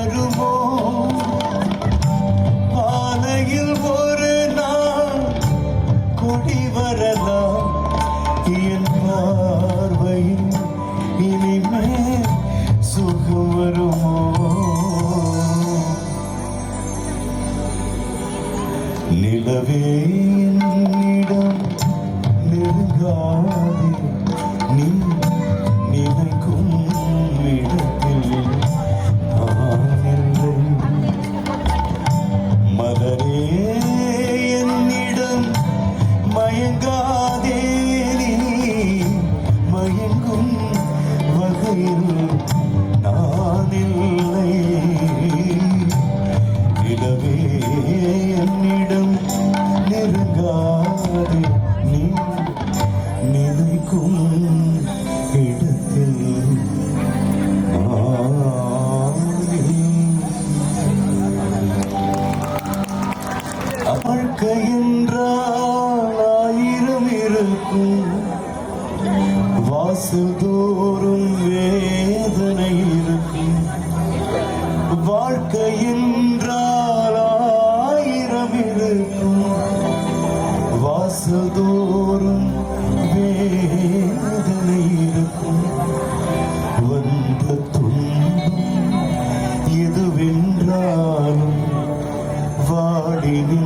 வருமோ பானையில் ஒரு நாள் கொடி வரலாம் என் பார்வையில் இனிமே சுகம் வருமோ நிலவே என்னிடம் நெருங்காதே நீ நினைக்கும் இடத்தில் நான் இல்லை மலரே என்னிடம் மயங்காதே நீ மயங்கும் வகையில் நான் இல்லை நிலவே என்னிடம் நெருங்காதே நீ நினைக்கும் இடத்தில் வாழ்க்கை என்றால் 1000 இருக்கும் வாசல் தோறும் வேதனை இருக்கும் வாழ்க்கை என்றால் 1000 இருக்கும் வாசல் தோறும் வேதனை இருக்கும் வந்த துன்பம் எதுவென்றாலும் வாடினே